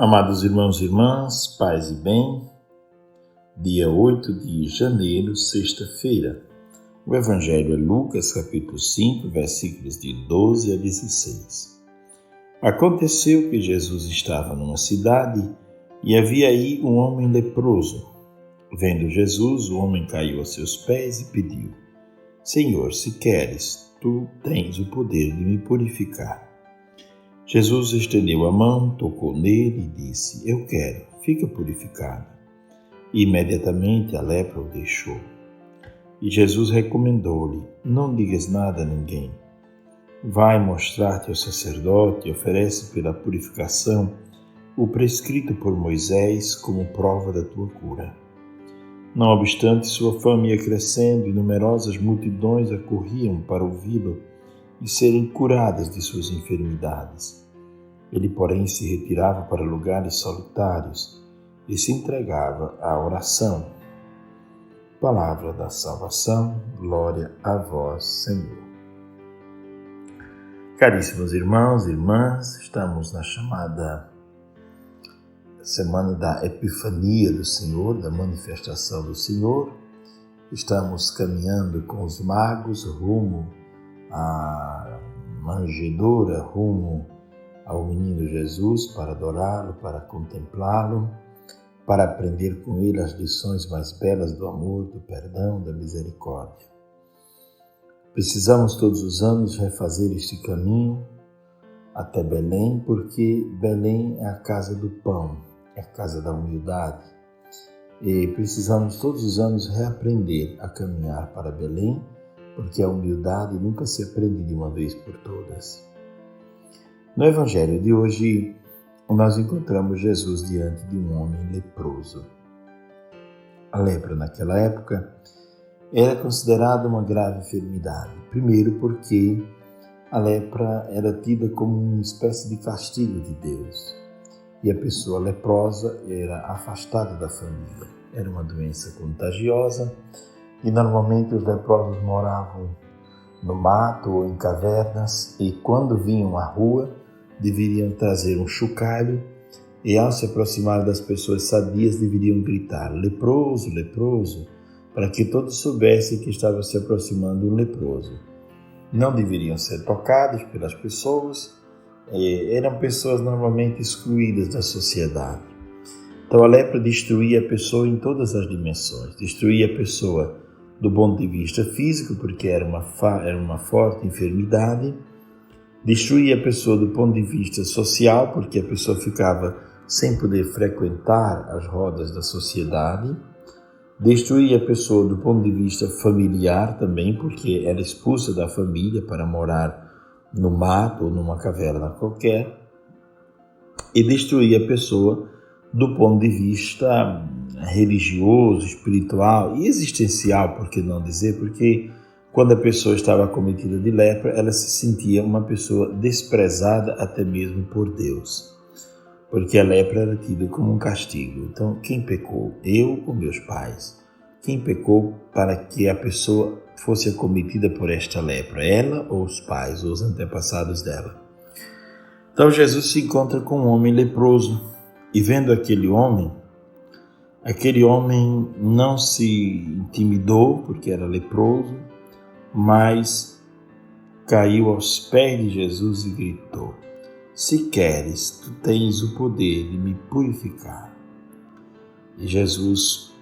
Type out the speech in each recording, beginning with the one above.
Amados irmãos e irmãs, paz e bem, dia 8 de janeiro, sexta-feira. O Evangelho é Lucas, capítulo 5, versículos de 12 a 16. Aconteceu que Jesus estava numa cidade e havia aí um homem leproso. Vendo Jesus, o homem caiu a seus pés e pediu: Senhor, se queres, tu tens o poder de me purificar. Jesus estendeu a mão, tocou nele e disse: Eu quero, fica purificado. E imediatamente a lepra o deixou. E Jesus recomendou-lhe: Não digas nada a ninguém. Vai mostrar-te ao sacerdote e oferece pela purificação o prescrito por Moisés como prova da tua cura. Não obstante, sua fama ia crescendo e numerosas multidões acorriam para ouvi-lo e serem curadas de suas enfermidades. Ele, porém, se retirava para lugares solitários e se entregava à oração. Palavra da salvação, glória a vós, Senhor. Caríssimos irmãos e irmãs, estamos na chamada Semana da Epifania do Senhor, da manifestação do Senhor. Estamos caminhando com os magos rumo à manjedoura, rumo ao menino Jesus para adorá-lo, para contemplá-lo, para aprender com ele as lições mais belas do amor, do perdão, da misericórdia. Precisamos todos os anos refazer este caminho até Belém, porque Belém é a casa do pão, é a casa da humildade. E precisamos todos os anos reaprender a caminhar para Belém, porque a humildade nunca se aprende de uma vez por todas. No Evangelho de hoje, nós encontramos Jesus diante de um homem leproso. A lepra naquela época era considerada uma grave enfermidade. Primeiro porque a lepra era tida como uma espécie de castigo de Deus. E a pessoa leprosa era afastada da família. Era uma doença contagiosa e normalmente os leprosos moravam no mato ou em cavernas e quando vinham à rua deveriam trazer um chocalho e ao se aproximar das pessoas sadias deveriam gritar: leproso, leproso, para que todos soubessem que estava se aproximando um leproso. Não deveriam ser tocados pelas pessoas, eram pessoas normalmente excluídas da sociedade. Então a lepra destruía a pessoa em todas as dimensões. Destruía a pessoa do ponto de vista físico, porque era uma forte enfermidade. Destruía a pessoa do ponto de vista social, porque a pessoa ficava sem poder frequentar as rodas da sociedade. Destruía a pessoa do ponto de vista familiar também, porque era expulsa da família para morar no mato ou numa caverna qualquer. E destruía a pessoa do ponto de vista religioso, espiritual e existencial, por que não dizer, porque quando a pessoa estava acometida de lepra, ela se sentia uma pessoa desprezada até mesmo por Deus, porque a lepra era tida como um castigo. Então, quem pecou? Eu ou meus pais? Quem pecou para que a pessoa fosse acometida por esta lepra? Ela ou os pais, ou os antepassados dela? Então, Jesus se encontra com um homem leproso e vendo aquele homem não se intimidou porque era leproso, mas caiu aos pés de Jesus e gritou: Se queres, tu tens o poder de me purificar. E Jesus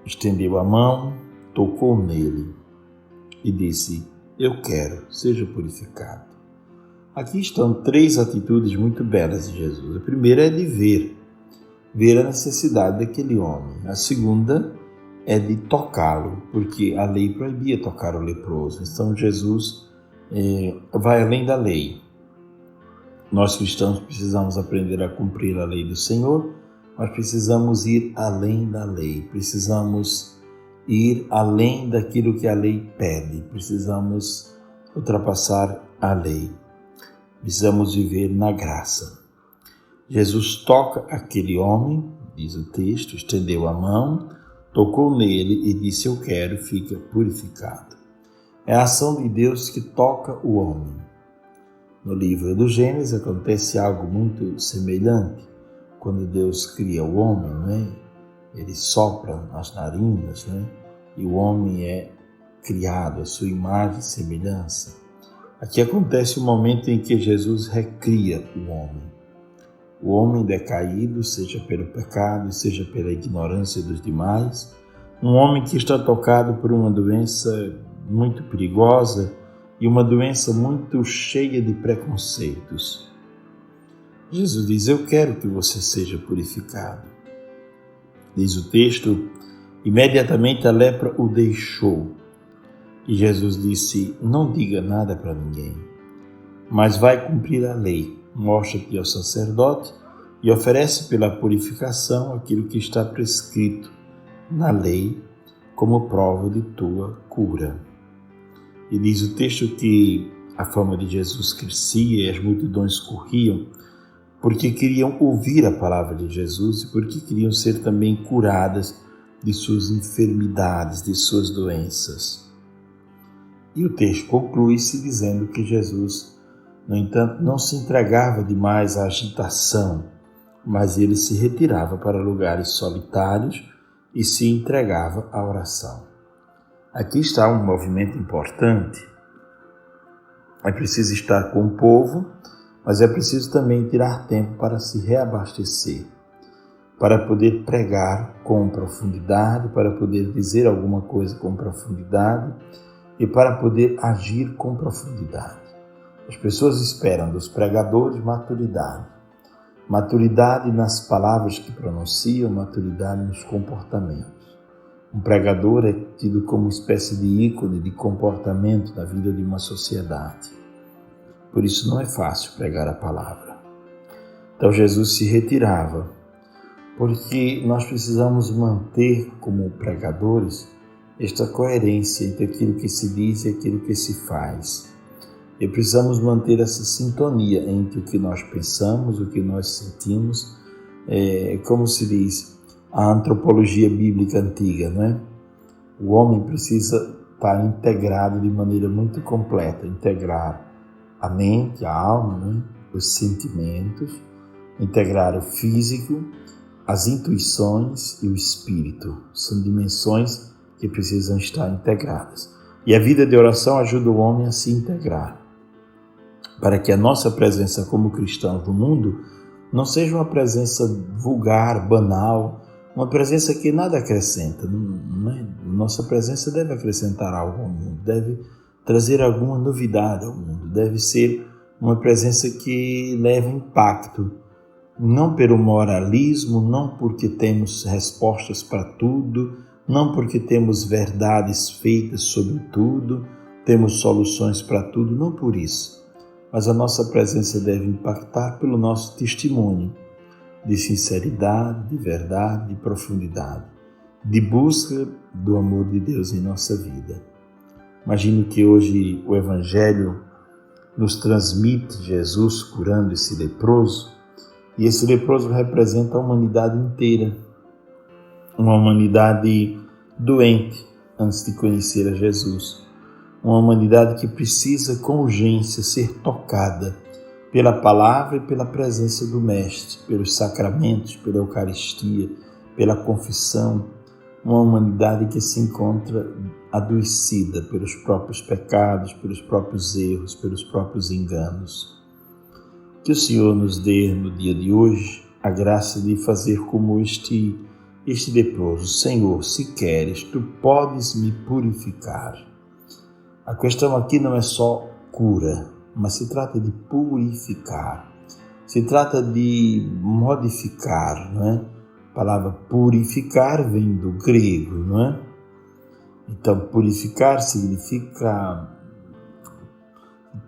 estendeu a mão, tocou nele e disse: Eu quero, seja purificado. Aqui estão três atitudes muito belas de Jesus. A primeira é de ver a necessidade daquele homem. A segunda é de tocá-lo, porque a lei proibia tocar o leproso. Então Jesus vai além da lei. Nós cristãos precisamos aprender a cumprir a lei do Senhor, mas precisamos ir além da lei. Precisamos ir além daquilo que a lei pede. Precisamos ultrapassar a lei. Precisamos viver na graça. Jesus toca aquele homem, diz o texto, estendeu a mão, tocou nele e disse: Eu quero, fica purificado. É a ação de Deus que toca o homem. No livro do Gênesis acontece algo muito semelhante. Quando Deus cria o homem, né? Ele sopra nas narinas, né? E o homem é criado à sua imagem e semelhança. Aqui acontece o momento em que Jesus recria o homem. O homem decaído, seja pelo pecado, seja pela ignorância dos demais, um homem que está tocado por uma doença muito perigosa e uma doença muito cheia de preconceitos. Jesus diz: eu quero que você seja purificado. Diz o texto, imediatamente a lepra o deixou. E Jesus disse: não diga nada para ninguém, mas vai cumprir a lei. Mostra-te ao sacerdote e oferece pela purificação aquilo que está prescrito na lei como prova de tua cura. E diz o texto que a fama de Jesus crescia e as multidões corriam porque queriam ouvir a palavra de Jesus e porque queriam ser também curadas de suas enfermidades, de suas doenças. E o texto conclui-se dizendo que Jesus, no entanto, não se entregava demais à agitação, mas ele se retirava para lugares solitários e se entregava à oração. Aqui está um movimento importante. É preciso estar com o povo, mas é preciso também tirar tempo para se reabastecer, para poder pregar com profundidade, para poder dizer alguma coisa com profundidade e para poder agir com profundidade. As pessoas esperam dos pregadores maturidade. Maturidade nas palavras que pronunciam, maturidade nos comportamentos. Um pregador é tido como uma espécie de ícone de comportamento na vida de uma sociedade. Por isso não é fácil pregar a palavra. Então Jesus se retirava, porque nós precisamos manter como pregadores esta coerência entre aquilo que se diz e aquilo que se faz. E precisamos manter essa sintonia entre o que nós pensamos, o que nós sentimos, como se diz a antropologia bíblica antiga, né? O homem precisa estar integrado de maneira muito completa, integrar a mente, a alma, né? Os sentimentos, integrar o físico, as intuições e o espírito. São dimensões que precisam estar integradas. E a vida de oração ajuda o homem a se integrar, para que a nossa presença como cristãos no mundo não seja uma presença vulgar, banal, uma presença que nada acrescenta. Nossa presença deve acrescentar algo ao mundo, deve trazer alguma novidade ao mundo, deve ser uma presença que leve impacto, não pelo moralismo, não porque temos respostas para tudo, não porque temos verdades feitas sobre tudo, temos soluções para tudo, não por isso. Mas a nossa presença deve impactar pelo nosso testemunho de sinceridade, de verdade, de profundidade, de busca do amor de Deus em nossa vida. Imagino que hoje o Evangelho nos transmite Jesus curando esse leproso, e esse leproso representa a humanidade inteira, uma humanidade doente antes de conhecer a Jesus, uma humanidade que precisa com urgência ser tocada pela palavra e pela presença do Mestre, pelos sacramentos, pela Eucaristia, pela confissão, uma humanidade que se encontra adoecida pelos próprios pecados, pelos próprios erros, pelos próprios enganos. Que o Senhor nos dê no dia de hoje a graça de fazer como este leproso. Senhor, se queres, tu podes me purificar. A questão aqui não é só cura, mas se trata de purificar. Se trata de modificar, não é? A palavra purificar vem do grego, não é? Então, purificar significa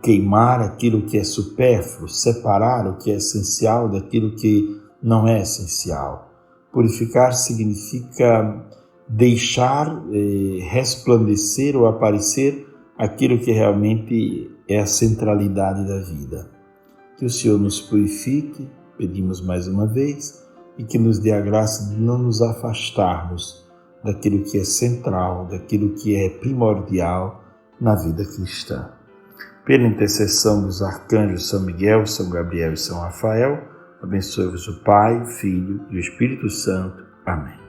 queimar aquilo que é supérfluo, separar o que é essencial daquilo que não é essencial. Purificar significa deixar resplandecer ou aparecer aquilo que realmente é a centralidade da vida. Que o Senhor nos purifique, pedimos mais uma vez, e que nos dê a graça de não nos afastarmos daquilo que é central, daquilo que é primordial na vida cristã. pela intercessão dos arcanjos São Miguel, São Gabriel e São Rafael, abençoe-vos o Pai, o Filho e o Espírito Santo. Amém.